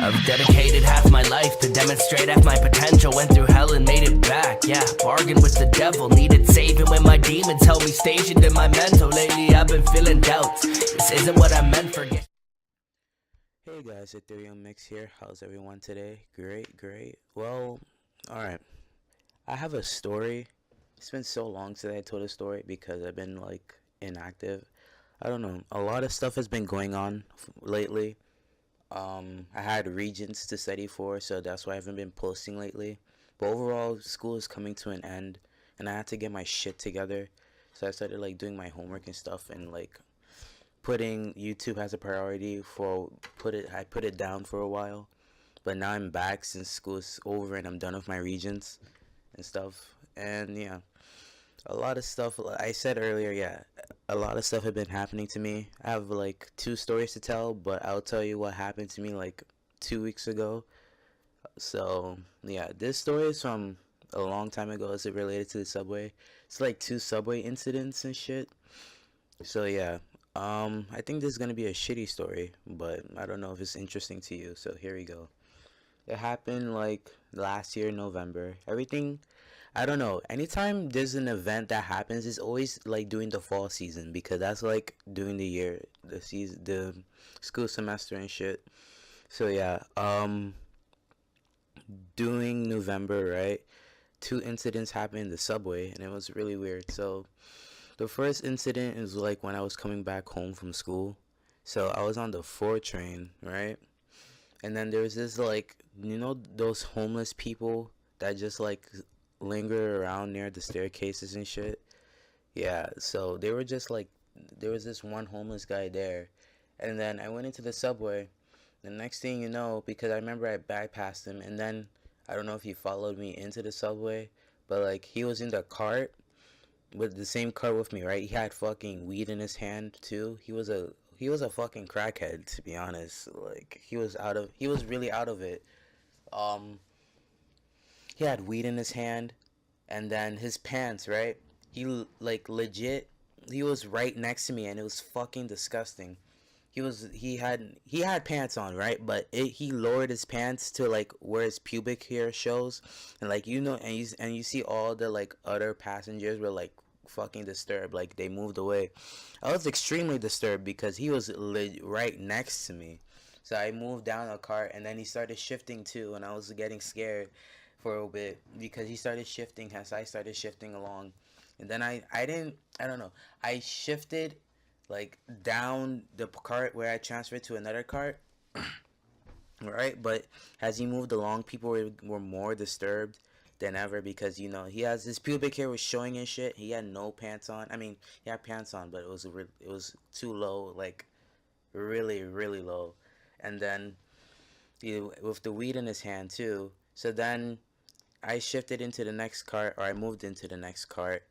I've dedicated half my life to demonstrate half my potential. Went through hell and made it back, yeah. Bargained with the devil, needed saving when my demons held me stationed in my mental. Lately I've been feeling doubts, this isn't what I meant for. Hey guys, Ethereum Mix here. How's everyone today? Great. Well, alright. I have a story. It's been so long since I told a story because I've been like inactive. I don't know. A lot of stuff has been going on lately. I had regents to study for, so that's why I haven't been posting lately. But overall, school is coming to an end, and I had to get my shit together. So I started like doing my homework and stuff, and like putting YouTube as a priority I put it down for a while, but now I'm back since school's over and I'm done with my regents and stuff. And yeah, a lot of stuff, like I said earlier, yeah, a lot of stuff had been happening to me. I have like 2 stories to tell, but I'll tell you what happened to me like 2 weeks ago. So yeah, this story is from a long time ago. Is it related to the subway? It's like 2 subway incidents and shit. So yeah, I think this is gonna be a shitty story, but I don't know if it's interesting to you. So here we go. It happened like last year, November. Everything, I don't know. Anytime there's an event that happens, it's always like during the fall season because that's like during the year, the season, the school semester and shit. So yeah, during November, right? 2 incidents happened in the subway, and it was really weird. So the first incident is like when I was coming back home from school. So I was on the 4 train, right? And then there's this like, you know, those homeless people that just like linger around near the staircases and shit. Yeah, so they were just like, there was this one homeless guy there. And then I went into the subway. The next thing you know, because I remember I bypassed him, and then I don't know if he followed me into the subway, but like he was in the cart with the same cart with me, right? He had fucking weed in his hand too. He was a fucking crackhead, to be honest. Like he was really out of it. Um he had weed in his hand, and then his pants, right? Like legit, he was right next to me, and it was fucking disgusting. He had pants on, right? But he lowered his pants to like where his pubic hair shows, and like and you see all the like other passengers were like fucking disturbed, like they moved away. I was extremely disturbed because he was right next to me. So I moved down a cart, and then he started shifting too, and I was getting scared for a bit because he started shifting as I started shifting along. And then I don't know, I shifted like down the cart where I transferred to another cart, right? But as he moved along, people were more disturbed than ever because, you know, he has his pubic hair was showing and shit. He had no pants on. I mean, he had pants on, but it was too low, like really low. And then with the weed in his hand too. So then I shifted into the next cart, or I moved into the next cart,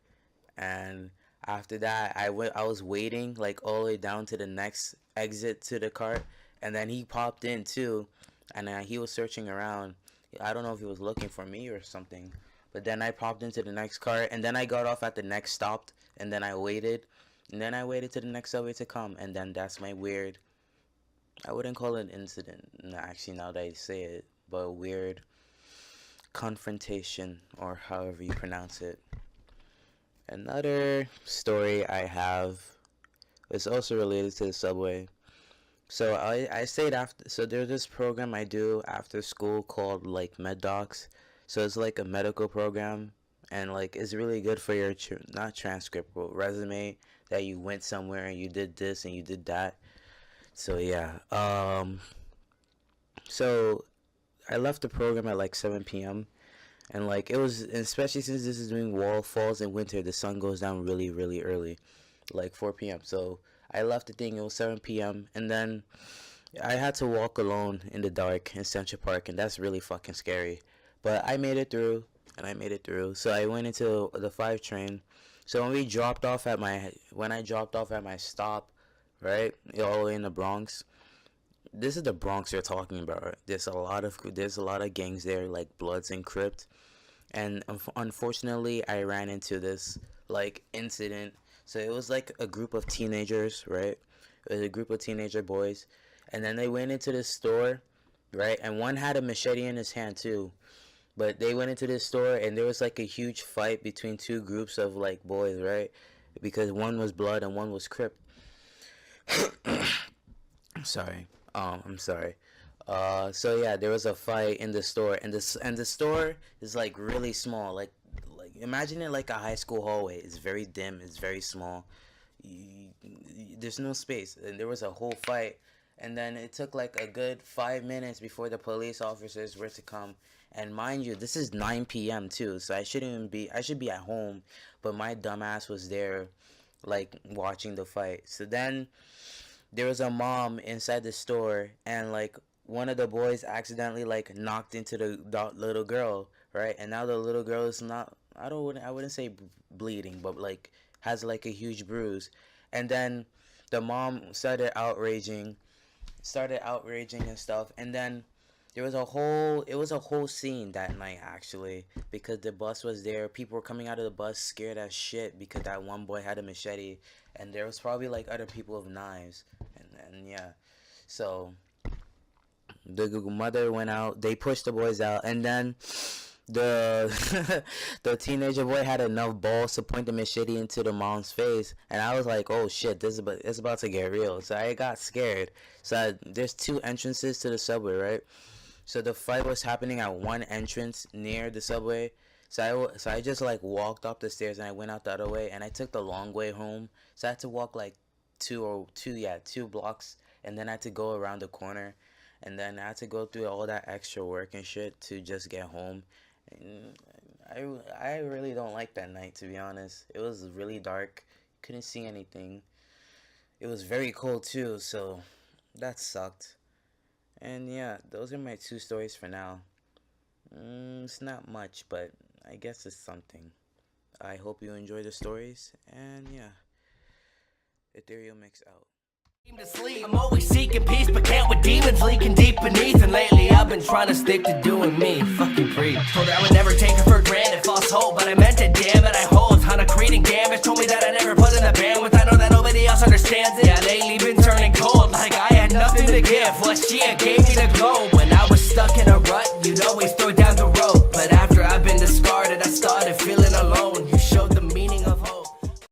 and after that I was waiting like all the way down to the next exit to the cart, and then he popped in too, and he was searching around. I don't know if he was looking for me or something, but then I popped into the next cart, and then I got off at the next stop, and then I waited, to the next subway to come, and then that's my weird, I wouldn't call it an incident, actually, now that I say it, but weird confrontation, or however you pronounce it. Another story I have is also related to the subway. So I stayed after. So there's this program I do after school called like med docs. So it's like a medical program, and like it's really good for your not transcript but resume, that you went somewhere and you did this and you did that. So yeah. So I left the program at like 7 p.m. And like it was, especially since this is during falls and winter, the sun goes down really early, like 4 p.m. So I left the thing, it was 7 p.m. And then I had to walk alone in the dark in Central Park, and that's really fucking scary. But I made it through, and I made it through. So I went into the 5 train. So when I dropped off at my stop, right, all the way in the Bronx. This is the Bronx you're talking about. Right? There's a lot of gangs there, like Bloods and Crips. And unfortunately, I ran into this like incident. So it was like a group of teenagers, right? It was a group of teenager boys, and then they went into the store right? And one had a machete in his hand too. But they went into this store and there was like a huge fight between two groups of like boys, right? Because one was blood and one was Crip. Sorry. I'm sorry. So yeah, there was a fight in the store, and the store is like really small. Like imagine it like a high school hallway. It's very dim. It's very small. There's no space, and there was a whole fight. And then it took like a good 5 minutes before the police officers were to come. And mind you, this is 9 p.m. too, so I should be at home, but my dumbass was there, like watching the fight. So then there was a mom inside the store, and like one of the boys accidentally like knocked into the little girl, right? And now the little girl is not, I wouldn't say bleeding, but like has like a huge bruise. And then the mom started outraging and stuff. And then it was a whole scene that night actually, because the bus was there. People were coming out of the bus scared as shit because that one boy had a machete, and there was probably like other people with knives. And yeah, so the mother went out, they pushed the boys out, and then the the teenager boy had enough balls to point the machete into the mom's face. And I was like, oh shit, it's about to get real. So I got scared. So there's two entrances to the subway, right? So the fight was happening at one entrance near the subway. So I just like walked up the stairs and I went out the other way, and I took the long way home. So I had to walk like two blocks, and then I had to go around the corner, and then I had to go through all that extra work and shit to just get home. And I really don't like that night, to be honest. It was really dark. Couldn't see anything. It was very cold too, so that sucked. And yeah, those are my two stories for now. It's not much, but I guess it's something. I hope you enjoy the stories, and yeah, Ethereal Mix out. I'm always seeking peace, but can't with demons leaking deep beneath. And lately I've been trying to stick to doing me. Fucking preach. Told her I would never take her for granted. False hope, but I meant it, damn it, I hold. On a creating damage, told me that I never put in the bandwidth. I know that nobody else understands it. Yeah, lately been turning cold, like I had nothing to give. Well, she gave me the globe. When I was stuck in a rut, you'd always throw down